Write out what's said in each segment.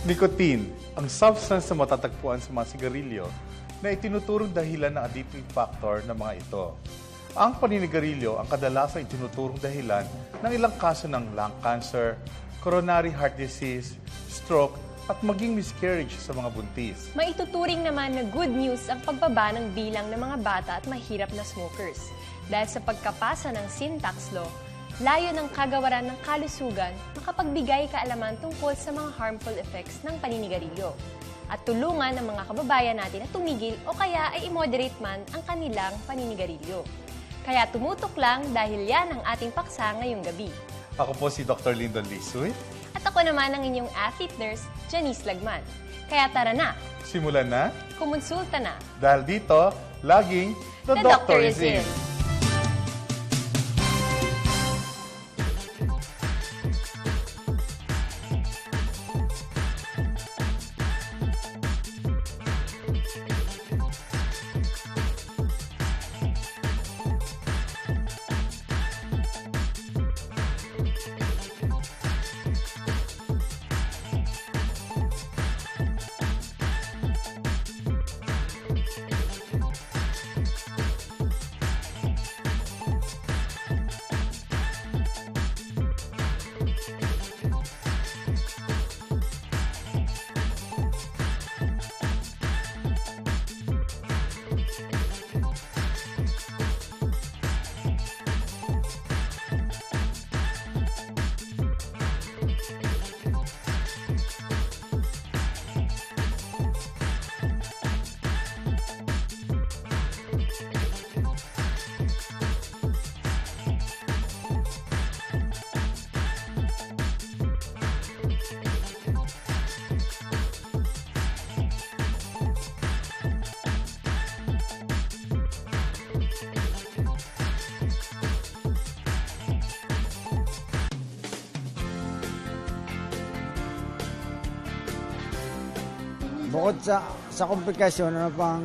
Nicotine, ang substance na matatagpuan sa mga sigarilyo na itinuturong dahilan ng addictive factor ng mga ito. Ang paninigarilyo ang kadalasang itinuturong dahilan ng ilang kaso ng lung cancer, coronary heart disease, stroke, at maging miscarriage sa mga buntis. Maituturing naman na good news ang pagbaba ng bilang ng mga bata at mahirap na smokers. Dahil sa pagkapasa ng sin tax law, layo ng kagawaran ng kalusugan makapagbigay kaalaman tungkol sa mga harmful effects ng paninigarilyo at tulungan ng mga kababayan natin na tumigil o kaya ay i-moderate man ang kanilang paninigarilyo. Kaya tumutok lang dahil yan ang ating paksa ngayong gabi. Ako po si Dr. Lyndon Lisuy. At ako naman ang inyong athlete nurse, Janice Lagman. Kaya tara na, Simulan na kumonsulta na. dahil dito, laging The Doctor is in. Bukod sa komplikasyon, ano pang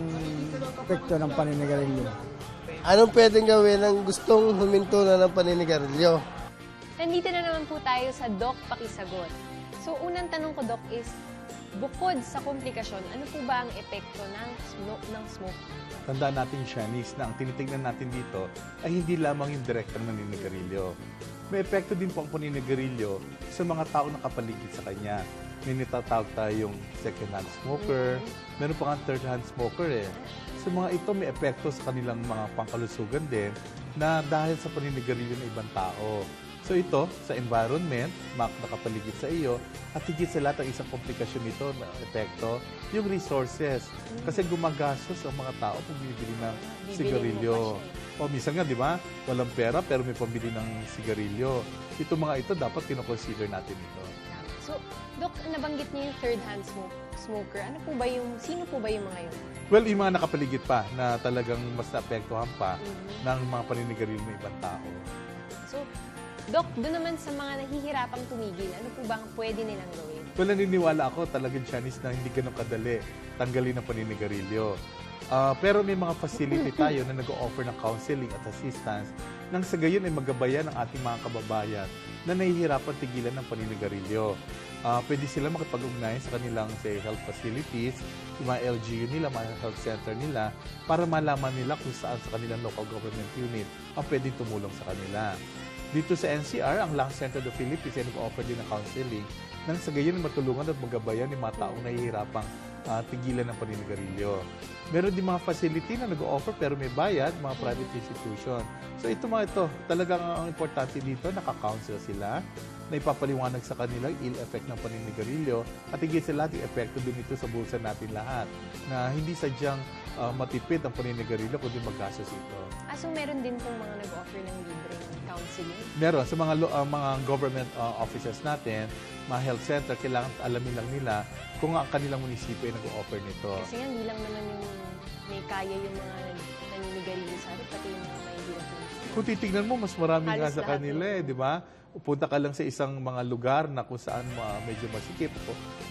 epekto ng paninigarilyo? Anong pwedeng gawin ng gustong huminto na ng paninigarilyo? Nandito na naman po tayo sa Doc Pakisagot. So, unang tanong ko, Doc, is bukod sa komplikasyon, ano po ba ang epekto ng smoke? Tandaan natin, Shanice, na ang tinitignan natin dito ay hindi lamang yung direktang naninigarilyo. May epekto din po ang paninigarilyo sa mga tao na kapaligid sa kanya. May nitatawag tayong second-hand smoker, meron pa nga third-hand smoker eh. Sa mga ito, may epekto sa kanilang mga pangkalusugan din na dahil sa paninigarilyo ng ibang tao. So ito, sa environment, nakapaligid sa iyo, at higit sa lahat ang isang komplikasyon nito na epekto, yung resources. Kasi gumagastos ang mga tao kung bibili ng sigarilyo. O minsan nga, di ba, walang pera pero may pambili ng sigarilyo. Ito mga ito, dapat kinoconsider natin ito. So, Doc, nabanggit niyo yung third-hand smoker. Sino po ba yung mga yun? Well, yung mga nakapaligid pa na talagang mas naapektuhan pa ng mga paninigarilyo ng ibang tao. So, Doc, doon naman sa mga nahihirapang tumigil, ano po ba ang pwede nilang gawin? Well, naniniwala ako talagang, Chinese, na hindi ganun kadali tanggalin ang paninigarilyo. Pero may mga facility tayo na nag-o-offer ng counseling at assistance nang sa gayon ay magabayan ng ating mga kababayan na nahihirapan tigilan ng paninigarilyo. Pwede sila makipag-ugnayan sa kanilang health facilities, yung mga LGU nila, mga health center nila, para malaman nila kung saan sa kanilang local government unit ang pwedeng tumulong sa kanila. Dito sa NCR, ang Lung Center of the Philippines ay nag-offer din ng counseling nang sa gayon matulungan at magabayan ng mga taong nahihirapang tigilan ng paninigarilyo. Meron din mga facility na nag-offer pero may bayad, mga private institution. So ito mga ito, talagang ang importante dito, nakaka-counsel sila, na ipapaliwanag sa kanila ill effect ng paninigarilyo at higit sa lahat, yung epekto din ito sa bulsa natin lahat, na hindi sadyang matipid ang paninigarilyo kundi magastos ito. So meron din pong mga nag-offer ng libreng counseling? Meron. Sa mga government offices natin, mga health center, kailangan alamin lang nila kung ang kanilang munisipyo ay nag-offer nito. Kasi nga, hindi lang naman yung may kaya yung mga naninigarilyo sa atin, pati yung mga may hirap. Kung titignan mo, mas marami nga Halos sa lahat, kanila eh, di ba? Punta ka lang sa isang mga lugar na kung saan medyo masikip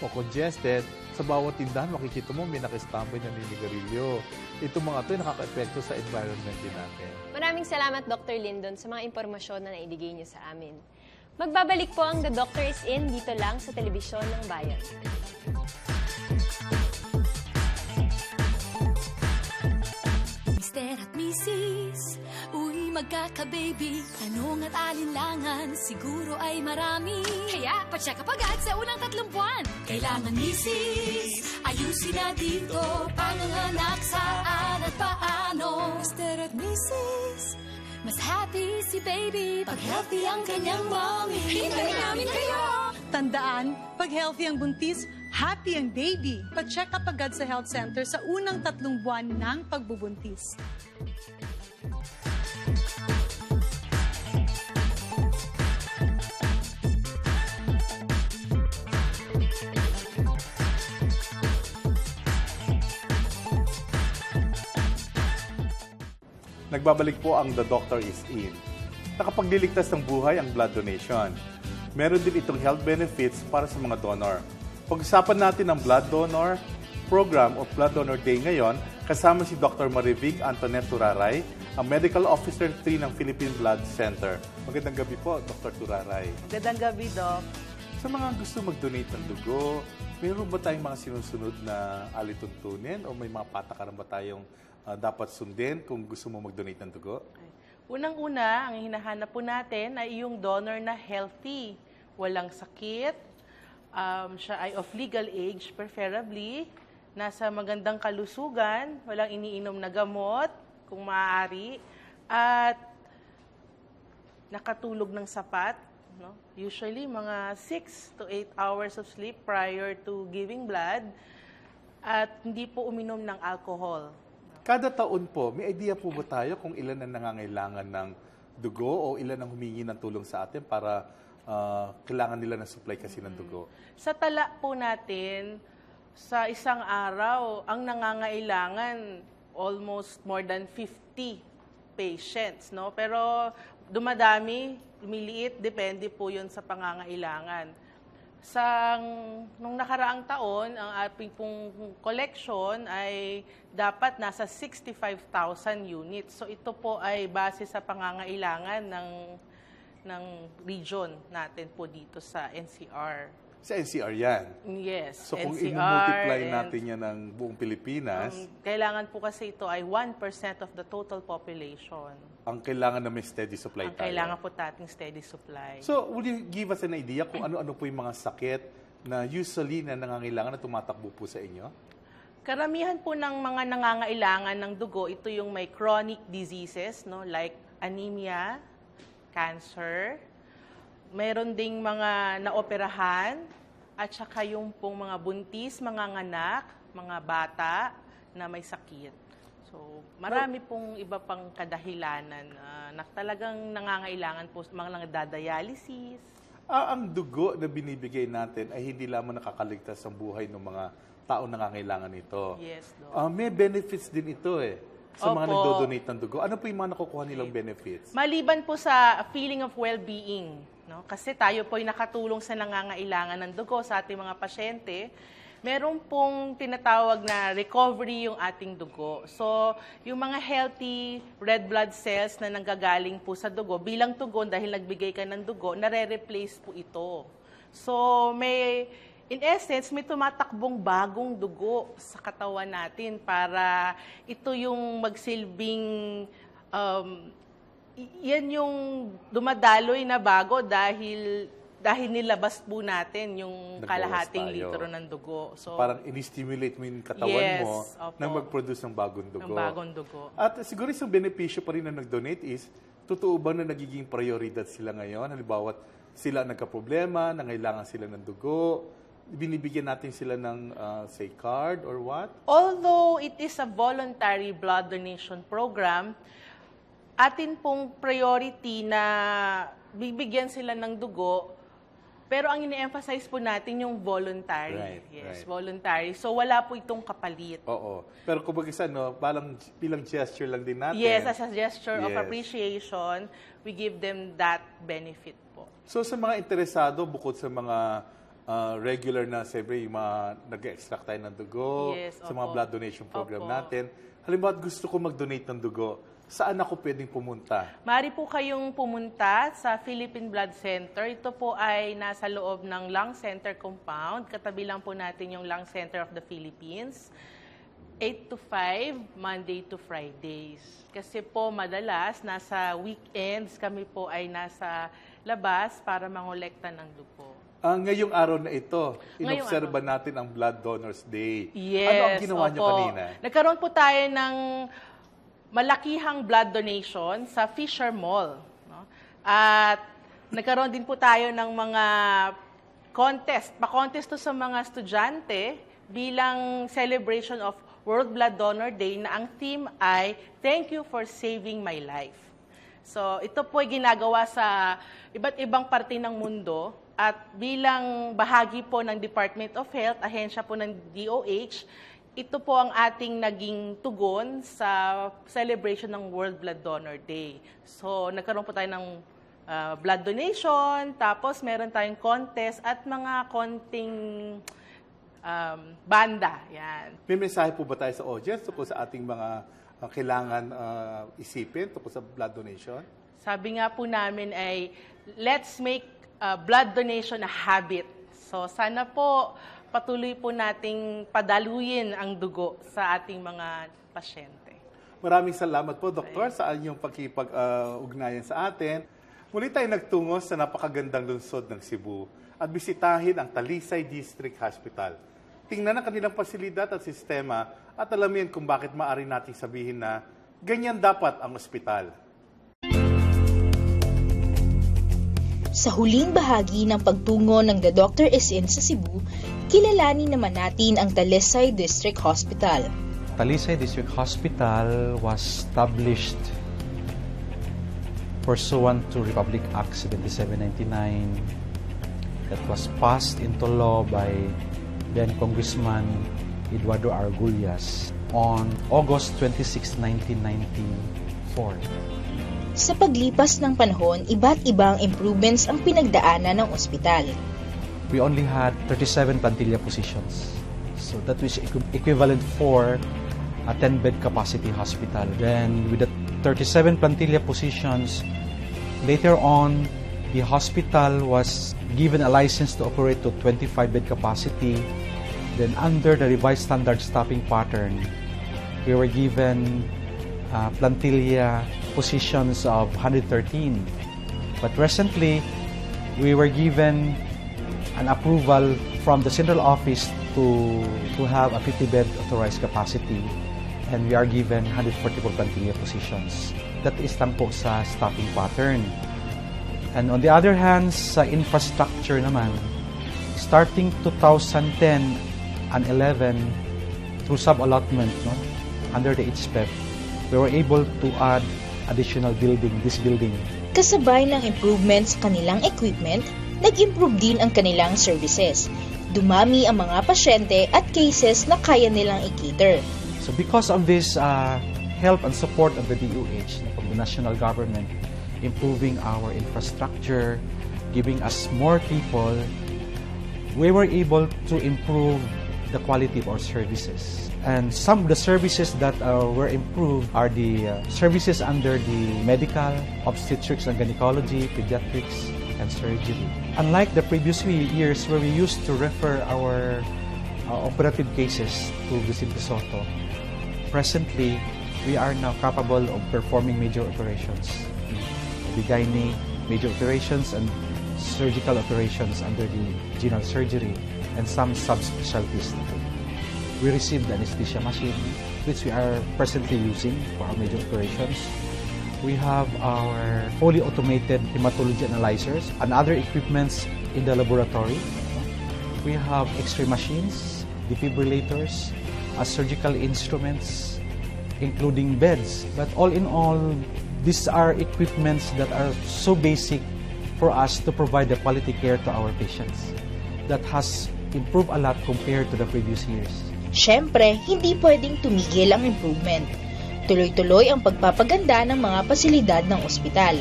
o congested, sa bawat tindahan makikita mo may nakistambay na naninigarilyo. Ito mga ito ay nakaka-epekto sa environment din natin. Maraming salamat, Dr. Lyndon, sa mga impormasyon na naibigay niyo sa amin. Magbabalik po ang The Doctor is In dito lang sa Telebisyon ng Bayan. misis, uy magkaka-baby. Tanong at alinlangan, siguro ay marami. Kaya pa-check up agad sa unang 3 buwan. Kailangan misis, ayusin na dito. Panganganak saan at paano. Mr. at Mrs. Mas happy si baby pag healthy ang kanyang mommy. Hintayin namin kayo! Tandaan, pag healthy ang buntis, happy ang baby. Pa-check up agad sa health center sa unang 3 buwan ng pagbubuntis. Nagbabalik po ang The Doctor is In. Nakapagliligtas ng buhay ang blood donation. Meron din itong health benefits para sa mga donor. Pag-usapan natin ang Blood Donor Program o Blood Donor Day ngayon, kasama si Dr. Marivig Antoinette Turaray, ang Medical Officer 3 ng Philippine Blood Center. Magandang gabi po, Dr. Turaray. Magandang gabi, Doc. Sa mga gusto mag-donate ng dugo, mayroon ba tayong mga sinusunod na alituntunin o may mga patakaran ba tayong dapat sundin kung gusto mo mag-donate ng dugo? Unang-una, ang hinahanap po natin ay yung donor na healthy, walang sakit, siya ay of legal age preferably, nasa magandang kalusugan, walang iniinom na gamot kung maaari, at nakatulog ng sapat. No? Usually, mga 6 to 8 hours of sleep prior to giving blood, at hindi po uminom ng alcohol. Kada taon po, may idea po ba tayo kung ilan ang nangangailangan ng dugo o ilan ang humingi ng tulong sa atin para kailangan nila ng supply kasi ng dugo? Sa tala po natin, sa isang araw, ang nangangailangan almost more than 50 patients. No? Pero dumadami, lumiliit, depende po yun sa pangangailangan. Nung nakaraang taon, ang ating pong collection ay dapat nasa 65,000 units. So ito po ay base sa pangangailangan ng region natin po dito sa NCR. Sa NCR yan? Yes, So kung NCR i-multiply and, natin yan ng buong Pilipinas, kailangan po kasi ito ay 1% of the total population. ang kailangan na may steady supply Ang tayo. kailangan po nating steady supply. So, will you give us an idea kung ano-ano po yung mga sakit na usually na nangangailangan na tumatakbo po sa inyo? Karamihan po ng mga nangangailangan ng dugo, ito yung may chronic diseases, no, like anemia, cancer, mayroon ding mga naoperahan, at saka yung pong mga buntis, mga nganak, mga bata na may sakit. So, marami pong iba pang kadahilanan na talagang nangangailangan po mga nagdadialysis. Ang dugo na binibigay natin ay hindi lamang nakakaligtas ang buhay ng mga tao nangangailangan nito. Yes, Doc. May benefits din ito sa mga Opo. nagdo-donate ng dugo. Ano po yung mga nakukuha nilang benefits? Maliban po sa feeling of well-being, no? Kasi tayo po ay nakatulong sa nangangailangan ng dugo sa ating mga pasyente, meron pong tinatawag na recovery yung ating dugo. So, yung mga healthy red blood cells na nanggagaling po sa dugo, bilang tugon dahil nagbigay ka ng dugo, nare-replace po ito. So, in essence, may tumatakbong bagong dugo sa katawan natin para ito yung magsilbing, yan yung dumadaloy na bago dahil nilabas po natin yung Nagbawas kalahating tayo. litro ng dugo. So, Parang in-stimulate mo yung katawan Yes, mo opo. na mag-produce ng bagong dugo. ng bagong dugo. At siguro isang benepisyo pa rin na nag-donate is, totoo ba na nagiging prioridad sila ngayon? Halimbawa, sila nagka-problema, nangailangan sila ng dugo, binibigyan natin sila ng, say, card or what? Although it is a voluntary blood donation program, atin pong priority na bibigyan sila ng dugo. Pero ang ine-emphasize po natin yung voluntary. Right, Yes, right. voluntary. So wala po itong kapalit. Oo. Pero kumbaga bilang gesture lang din natin. Yes, as a gesture of Yes. appreciation, we give them that benefit po. So sa mga interesado, bukod sa mga regular na, siyempre, yung mga nag-extract tayo ng dugo, Yes, sa mga opo. blood donation program Opo. natin, halimbawa gusto ko mag-donate ng dugo, saan ako pwedeng pumunta? Maaari po kayong pumunta sa Philippine Blood Center. Ito po ay nasa loob ng Lung Center Compound. Katabi lang po natin yung Lung Center of the Philippines. 8 to 5, Monday to Fridays. Kasi po madalas nasa weekends kami po ay nasa labas para mangolekta ng dugo. Ngayong araw na ito, Ngayong inobserba natin ang Blood Donors Day. Yes, Ano ang ginawa niyo opo. kanina? Nagkaroon po tayo ng malakihang blood donation sa Fisher Mall. No? At nagkaroon din po tayo ng mga pa-contest to sa mga estudyante bilang celebration of World Blood Donor Day na ang theme ay Thank You for Saving My Life. So ito po ay ginagawa sa iba't ibang parte ng mundo at bilang bahagi po ng Department of Health, ahensya po ng DOH, ito po ang ating naging tugon sa celebration ng World Blood Donor Day. So nagkaroon po tayo ng blood donation, tapos meron tayong contest at mga konting banda. Yan. May mensahe po ba tayo sa audience tungkol sa ating mga kailangan isipin tungkol sa blood donation? Sabi nga po namin ay, let's make blood donation a habit. So sana po patuloy po nating padaluyin ang dugo sa ating mga pasyente. Maraming salamat po, Doktor, sa inyong pagkipag-ugnayan sa atin. Muli tayo nagtungo sa napakagandang lungsod ng Cebu at bisitahin ang Talisay District Hospital. Tingnan ang kanilang pasilidad at sistema at alamin kung bakit maaari nating sabihin na ganyan dapat ang ospital. Sa huling bahagi ng pagtungo ng The Dr. Is In sa Cebu, kilalanin naman natin ang Talisay District Hospital. Talisay District Hospital was established pursuant to Republic Act 7799 that was passed into law by then Congressman Eduardo Argullas on August 26, 1994. Sa paglipas ng panahon, iba't ibang improvements ang pinagdaanan ng ospital. We only had 37 plantilla positions. So that was equivalent for a 10-bed capacity hospital. Then with the 37 plantilla positions, later on, the hospital was given a license to operate to 25-bed capacity. Then under the revised standard staffing pattern, we were given plantilla positions of 113. But recently, we were given an approval from the central office to have a 50-bed authorized capacity, and we are given 144 plantilla positions. That is lang po sa staffing pattern. And on the other hand, sa infrastructure naman, starting 2010 and 11 through sub-allotment, no, under the HPEP, we were able to add additional this building. Kasabay ng improvements sa kanilang equipment, nag-improve din ang kanilang services. Dumami ang mga pasyente at cases na kaya nilang i-cater. So because of this help and support of the DOH, of the national government, improving our infrastructure, giving us more people, we were able to improve the quality of our services. And some of the services that were improved are the services under the medical, obstetrics and gynecology, pediatrics, and surgery. Unlike the previous years where we used to refer our operative cases to Vicente Soto, presently we are now capable of performing major operations. The gynae, major operations, and surgical operations under the general surgery, and some subspecialties. We received the anesthesia machine, which we are presently using for our major operations. We have our fully automated hematology analyzers and other equipments in the laboratory. We have X-ray machines, defibrillators, surgical instruments, including beds. But all in all, these are equipments that are so basic for us to provide the quality care to our patients. That has improved a lot compared to the previous years. Siyempre, hindi pwedeng tumigil ang improvement. Tuloy-tuloy ang pagpapaganda ng mga pasilidad ng ospital.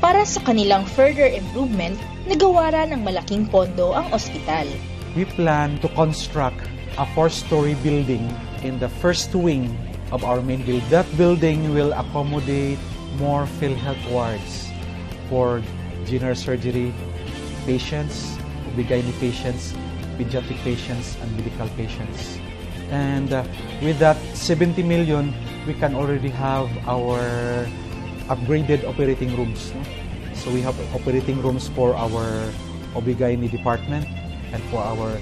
Para sa kanilang further improvement, nagawa ng malaking pondo ang ospital. We plan to construct a 4-story building in the first wing of our main building. That building will accommodate more PhilHealth wards for general surgery patients, gynae patients, pediatric patients, and medical patients. And with that 70 million, we can already have our upgraded operating rooms. No? So we have operating rooms for our OB/GYN department and for our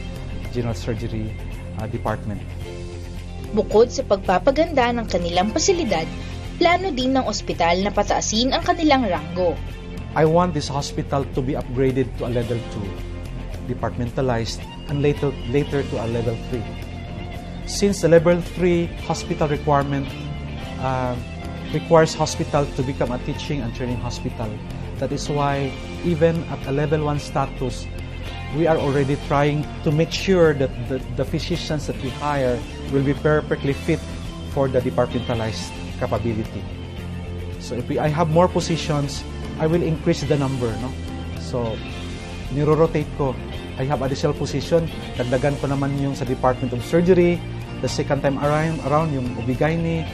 general surgery department. Bukod sa pagpapaganda ng kanilang pasilidad, plano din ng ospital na pataasin ang kanilang ranggo. I want this hospital to be upgraded to a level 2, departmentalized, and later to a level 3. Since the level 3 hospital requirement requires hospital to become a teaching and training hospital, that is why even at a level 1 status, we are already trying to make sure that the physicians that we hire will be perfectly fit for the departmentalized capability. So if I have more positions, I will increase the number. No? So, niro-rotate ko. I have additional position. Dagdagan ko naman yung sa Department of Surgery. The second time around yung OB/GYN,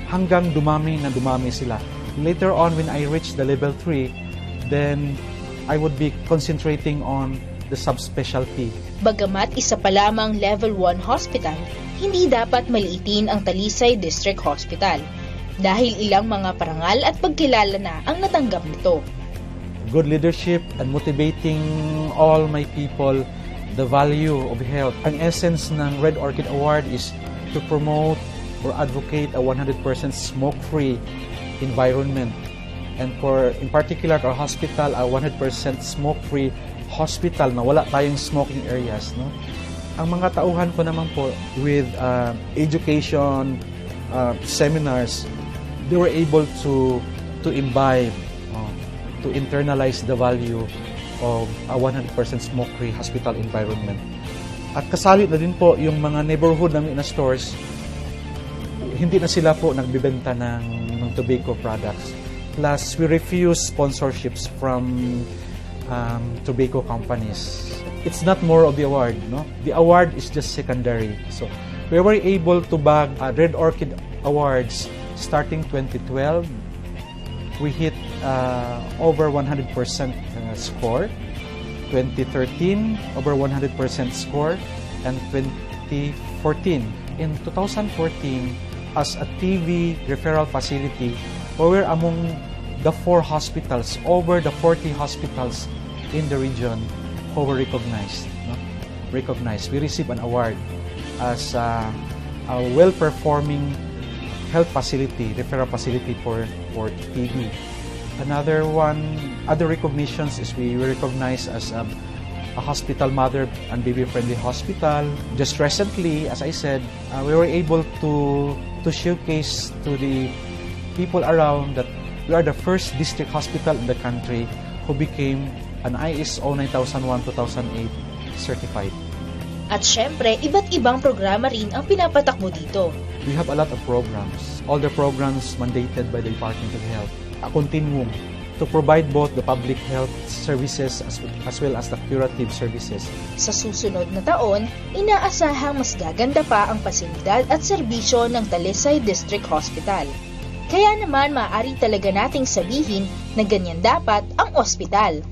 hanggang dumami sila. Later on, when I reach the level 3, then I would be concentrating on the subspecialty. Bagamat isa pa lamang level 1 hospital, hindi dapat maliitin ang Talisay District Hospital dahil ilang mga parangal at pagkilala na ang natanggap nito. Good leadership and motivating all my people the value of health. Ang essence ng Red Orchid Award is to promote or advocate a 100% smoke-free environment. And in particular, our hospital, a 100% smoke-free hospital na wala tayong smoking areas. No? Ang mga tauhan ko naman po with education seminars, they were able to imbibe, to internalize the value of a 100% smoke-free hospital environment. At kasali na din po yung mga neighborhood namin na stores, hindi na sila po nagbibenta ng tobacco products. Plus, we refuse sponsorships from tobacco companies. It's not more of the award, no? The award is just secondary. So, we were able to bag Red Orchid Awards starting 2012. We hit over 100% score. 2013, over 100% score. And 2014. In 2014, as a TB referral facility, we were among the 4 hospitals, over the 40 hospitals in the region who were recognized. No? Recognized. We received an award as a well-performing health facility, referral facility for TB. Other recognitions is we were recognized as a hospital mother and baby-friendly hospital. Just recently, as I said, we were able to showcase to the people around that we are the first district hospital in the country who became an ISO 9001-2008 certified. At syempre, iba't ibang programa rin ang pinapatakbo dito. We have a lot of programs. All the programs mandated by the Department of Health. A continuum to provide both the public health services as well as the curative services. Sa susunod na taon, inaasahang mas gaganda pa ang pasilidad at serbisyo ng Talisay District Hospital. Kaya naman maaari talaga nating sabihin na ganyan dapat ang ospital.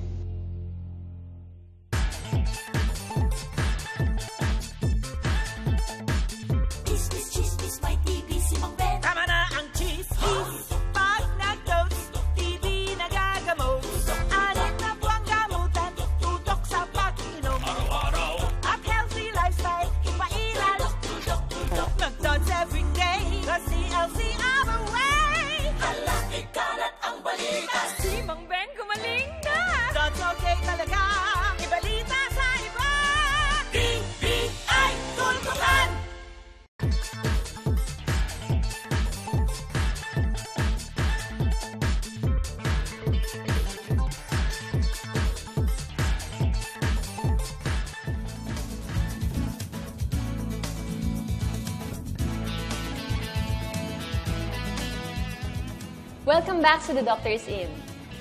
Welcome back to The Doctor's In.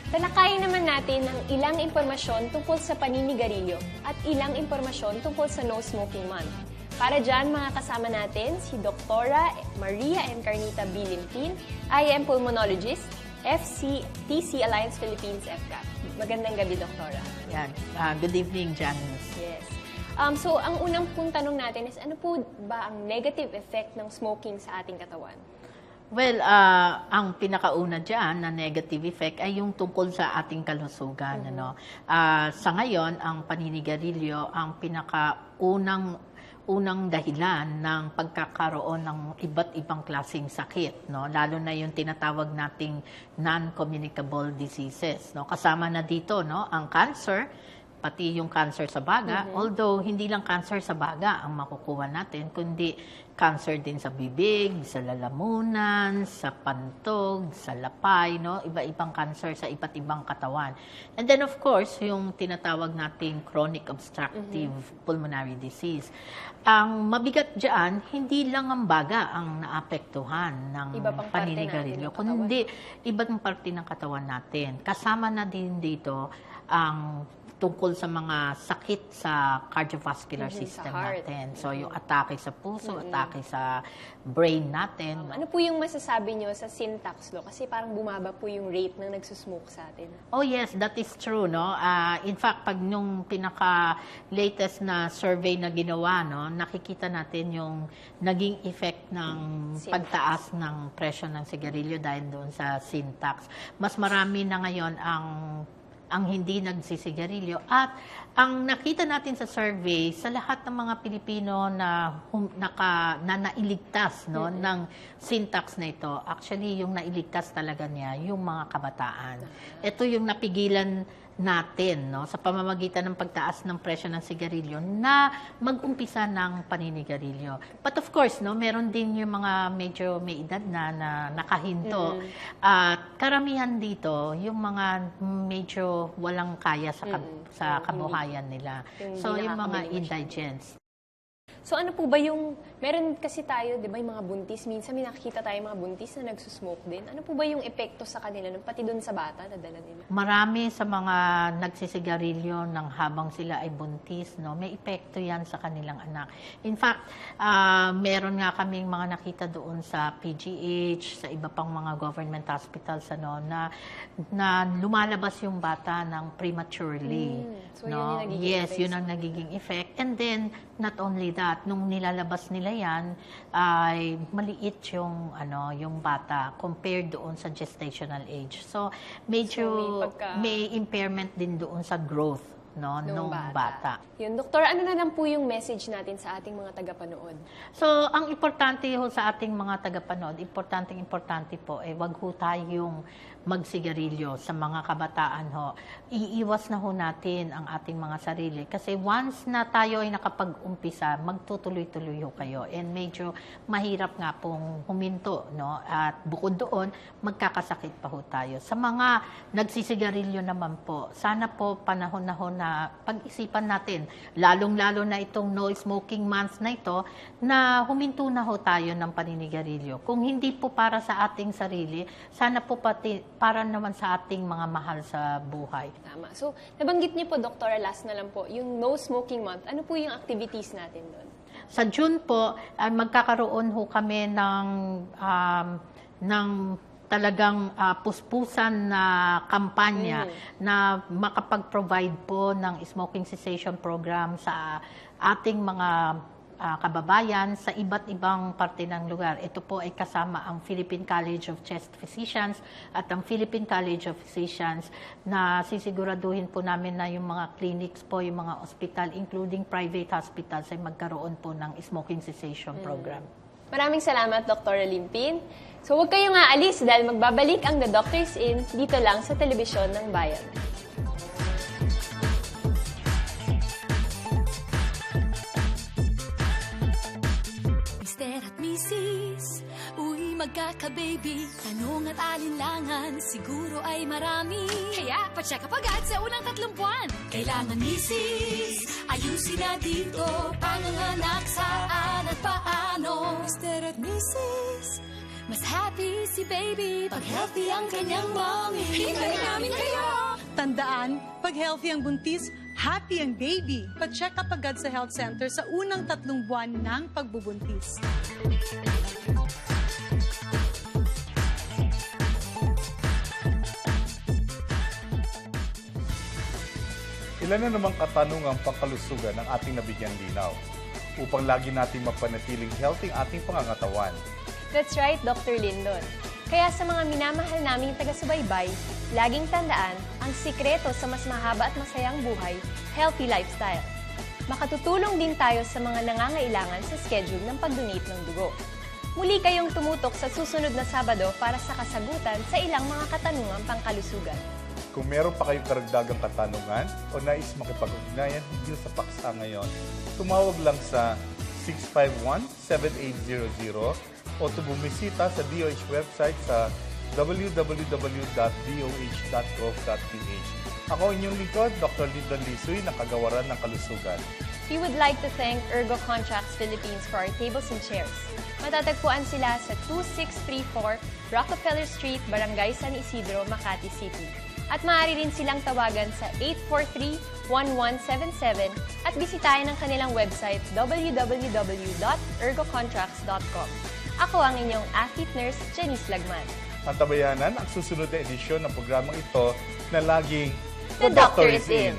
Talakayin naman natin ang ilang impormasyon tungkol sa paninigarilyo at ilang impormasyon tungkol sa No Smoking Month. Para dyan, mga kasama natin si Dr. Maria Encarnita B. Limpin, IM Pulmonologist, FCTC Alliance Philippines FCAP. Magandang gabi, Doktora. Yan. Good evening, Janice. Yes. So, ang unang pong tanong natin is, ano po ba ang negative effect ng smoking sa ating katawan? Well, ang pinakauna dyan na negative effect ay yung tungkol sa ating kalusugan. Ano? Sa ngayon, ang paninigarilyo ang unang dahilan ng pagkakaroon ng iba't ibang klaseng sakit, no? Lalo na yung tinatawag nating non-communicable diseases. No? Kasama na dito, no? Ang cancer, pati yung cancer sa baga, although hindi lang cancer sa baga ang makukuha natin, kundi cancer din sa bibig, sa lalamunan, sa pantog, sa lapay, no? Iba-ibang cancer sa iba't ibang katawan. And then of course, yung tinatawag nating chronic obstructive pulmonary disease. Ang mabigat diyan, hindi lang ang baga ang naapektuhan ng paninigarilyo, kundi ibang parte ng katawan natin. Kasama na din dito ang tungkol sa mga sakit sa cardiovascular system natin. So, yung atake sa puso, atake sa brain natin. Ano po yung masasabi nyo sa Syntax Law? Kasi parang bumaba po yung rate ng nagsusmoke sa atin. Oh yes, that is true, no? In fact, pag nung pinaka-latest na survey na ginawa, no, nakikita natin yung naging effect ng pagtaas ng presyo ng sigarilyo dahil doon sa Syntax. Mas marami na ngayon ang hindi nagsisigarilyo. At ang nakita natin sa survey, sa lahat ng mga Pilipino na nailigtas, no, ng Syntax na ito, actually yung nailigtas talaga niya, yung mga kabataan. Ito yung napigilan natin, no, sa pamamagitan ng pagtaas ng presyo ng sigarilyo na mag-umpisa ng paninigarilyo. But of course, no, meron din yung mga medyo may edad na nakahinto. At karamihan dito, yung mga medyo walang kaya sa kabuhayan nila. So, yung mga indigents. So ano po ba yung, meron kasi tayo, di ba, yung mga buntis, minsan may nakikita tayo mga buntis na nagsusmoke din. Ano po ba yung epekto sa kanila, pati doon sa bata na dala nila? Marami sa mga nagsisigarilyo ng habang sila ay buntis, no, may epekto yan sa kanilang anak. In fact, meron nga kaming mga nakita doon sa PGH, sa iba pang mga government hospitals, ano, na lumalabas yung bata ng prematurely. So no? Yun ang nagiging effect. And then, not only that, nung nilalabas nila yan, ay maliit yung bata compared doon sa gestational age. So, medyo may impairment din doon sa growth, no, nung bata. Yun, Doktor, ano na lang po yung message natin sa ating mga tagapanood? So, ang importante ho sa ating mga tagapanood, importante po, wag ho tayong magsigarilyo sa mga kabataan ho. Iiwas na ho natin ang ating mga sarili. Kasi once na tayo ay nakapag-umpisa, magtutuloy-tuloy ho kayo. And medyo mahirap nga pong huminto, no? At bukod doon, magkakasakit pa ho tayo. Sa mga nagsisigarilyo naman po, sana po panahon na ho na pag-isipan natin, lalong-lalo na itong no smoking month na ito, na huminto na ho tayo ng paninigarilyo. Kung hindi po para sa ating sarili, sana po para naman sa ating mga mahal sa buhay. Tama. So, nabanggit niyo po, Doktor, last na lang po, yung no smoking month, ano po yung activities natin doon? Sa June po, magkakaroon ho kami ng talagang puspusan na kampanya na makapag-provide po ng smoking cessation program sa ating mga kababayan sa iba't ibang parte ng lugar. Ito po ay kasama ang Philippine College of Chest Physicians at ang Philippine College of Physicians na sisiguraduhin po namin na yung mga clinics po, yung mga hospital, including private hospitals, ay magkaroon po ng smoking cessation program. Maraming salamat, Dr. Limpin. So huwag kayong aalis dahil magbabalik ang The Doctor's In dito lang sa Telebisyon ng Bayan. Mr. at Mrs. Uy, magkaka-baby. Tanong at alinlangan, siguro ay marami. Kaya, pa-check up agad sa unang 3 buwan. Kailangan, Mrs. Ayusin na dito. Panganganak saan at paano. Mr. at Mrs. Mas happy si baby pag healthy ang kanyang mommy. Hintayin namin kayo! Tandaan, pag healthy ang buntis, happy ang baby. Pa-check up agad sa health center sa unang 3 buwan ng pagbubuntis. Ilan na namang katanungang pangkalusugan ang ating nabigyan linaw upang lagi nating mapanatiling healthy ang ating pangangatawan. That's right, Dr. Lindon. Kaya sa mga minamahal naming taga-subaybay, laging tandaan ang sikreto sa mas mahaba at masayang buhay, healthy lifestyle. Makatutulong din tayo sa mga nangangailangan sa schedule ng pag-donate ng dugo. Muli kayong tumutok sa susunod na Sabado para sa kasagutan sa ilang mga katanungang pangkalusugan. Kung meron pa kayong karagdagang katanungan o nais makipag-ugnayan hinggil sa paksa ngayon, tumawag lang sa 651-7800 o bumisita sa DOH website sa www.doh.gov.ph. Ako inyong lingkod, Dr. Lindon Lisuy, ng Kagawaran ng Kalusugan. We would like to thank Ergo Contracts Philippines for our tables and chairs. Matatagpuan sila sa 2634 Rockefeller Street, Barangay San Isidro, Makati City. At maaari rin silang tawagan sa 843-1177 at bisitahin ang kanilang website www.ergocontracts.com. Ako ang inyong athlete nurse, Janice Lagman. Ang tabayanan, ang susunod na edisyon ng programang ito na laging The Doctor is In.